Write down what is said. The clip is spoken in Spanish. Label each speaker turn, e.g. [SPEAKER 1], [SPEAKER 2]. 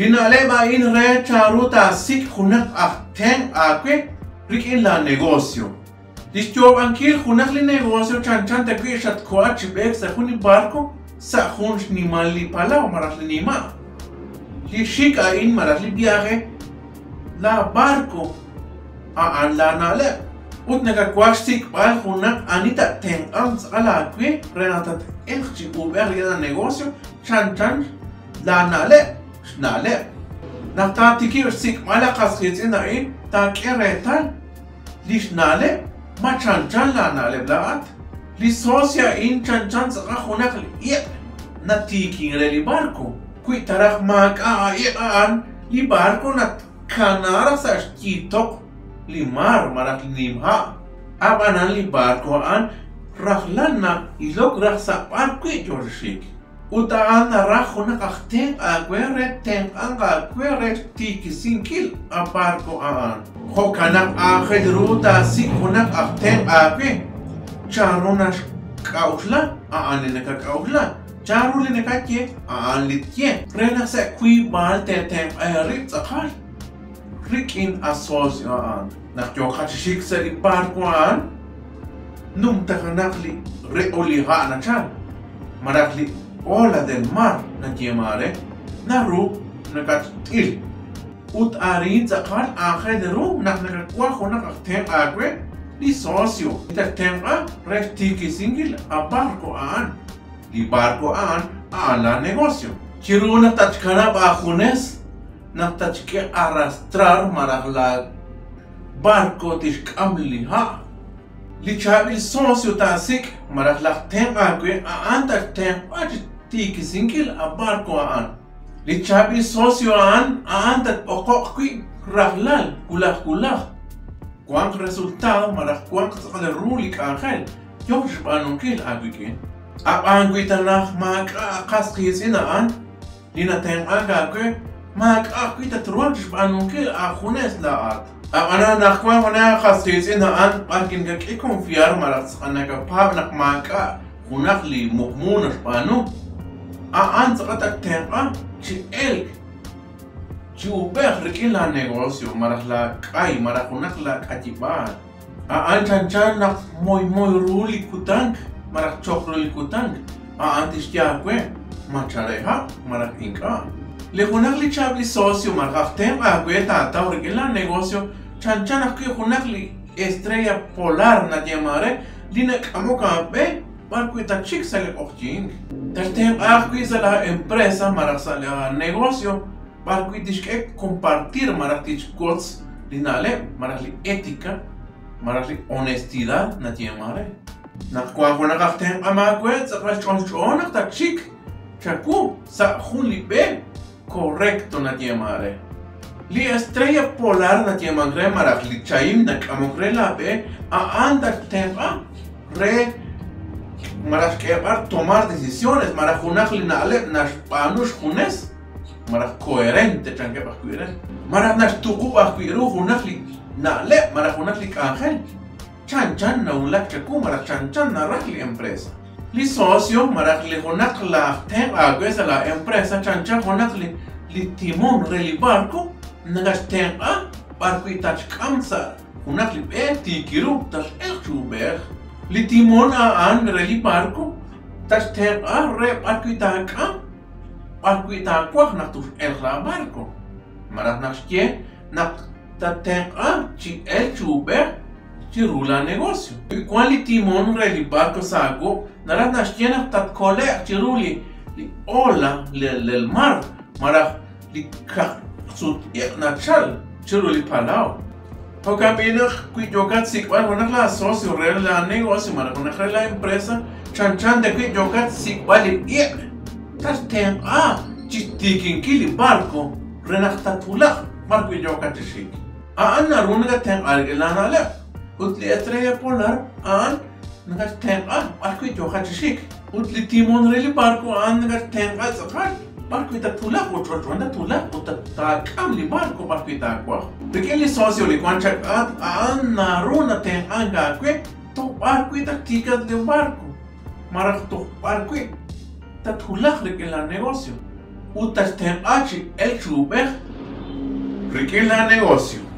[SPEAKER 1] Linalema in re charuta sik hunak ahteng akwe rikin la negocio. Dicho ankil hunak li negocio chan te kwi shat koach bek sa huni barco sa hun ni mali pala maras li nima. Li shik in maras li viaje la barco an la nale. Ut nega kwash sik bal hunak anita ten ans ala akwe renatat elchi uber la negocio chan la nale. Nale. Natatiki sik mala kaskhit inain ta keretal lish nale ma chan la nale blaat li socia in chan sa khunak li natiki li barco kui tarak mak an li barco nat kanara sa kitok li mar marak nimha abanan li barco an rahlana ilok raksa barco jorshik Utaan na rajo na kakten agwere ten anga agwere tiki sinkil a barco aan. Hokanak ahed ruta sikunak akten agwe. Charunas kausla aan lineka kausla. Charu lineka tie aan litye. Rena se kui bal te ten aerit sakal. Rikin asos aan. Nak jokachishik sa di barco aan. Num takanakli reoliha na chan. Marakli Ola del mar na tiemare na ru na katil ut arin zakal akhir de ru na kwa khona kakten agwe li socio ita tenga retiki singil a barco an li barco an ala negocio chiru na tachkana ba khunes na tachke arrastrar maragla barco tishkamli ha li chabil socio tasik maragla tenga agwe anta tenga tiki sinkil a barco aan. Li chabi socio aan tat okokwi rahlal kulah. Kuang resultado marak kuang sakal rulik angel. Yosh banunkil agwikin. Ang tanah mak kaskis inaan. Lina teng agakwe mak akwita truan banunkil akhunes laat. Ana nakwa wana kaskis inaan pagin gak ikonfiar marak sakanaga pab nak maka kunak li mukmunas banu. Aan sakatak tenga chi el chi uber rikin la negocio marak la kai marak unak la katiban aan chan nak moy ruli kutang marak chok ruli kutang aan tishtia kwe machareha marak inka le unak li chabli socio marak tenga kwe tata rikin la negocio chan akwe unak li estrella polar na diamare linek amoka be Barco ita chic sale ochin. Tertem arquisa la empresa marasa la negocio. Barco itishke compartir maratich goods linale marali ética marali honestidad na tiemare. Na kwa hona gaftem amagwe tsaqal chonchon ta chic. Chaku sa hunli be correcto na tiemare. Li estrella polar na tiemare marali chaim na kamogrela be a anda tempa re Maras que tomar decisiones, maras junaj linale, nas panush junes, maras coherente, chanque pascuire, maras nas tuku pascuiru junaj linale, maras junaj li ángel, chan na un lac chacu, maras chan na rajli empresa. Li socio, maras li junaj la ten agüesa la empresa, chan junaj li timón reli barco, nagas ten barco itach kamsa, junaj li tikiru, tas el chuber. Li timon aan reli barco tas ter re barco itakwak nak tu el barco marat nakshke nak ta ter chi el chuber chi rula negocio cuan li timon reli barco sago narat nakshke nak tat kole chi ruli li ola lel mar marat li sut nachal chi ruli palao Hoka binak kui jokat sikwan honak la socio real la negocio mara honak la empresa chan de kui jokat sikwali tas ten chistikin kili barco renak tatulak mar kui jokat shik anna runga ten algelana le utli estrella polar nagat ten mar kui jokat shik utli timon reli barco nagat ten sakal barco itatulak ochochonda tulak utakam li barco barco itakwa Porque socio li kwanchak naruna ten anga kwe to barco itaktika de barco marak to barco tatulak rek la negocio utas ten achi el chubej. Riquín la negocio.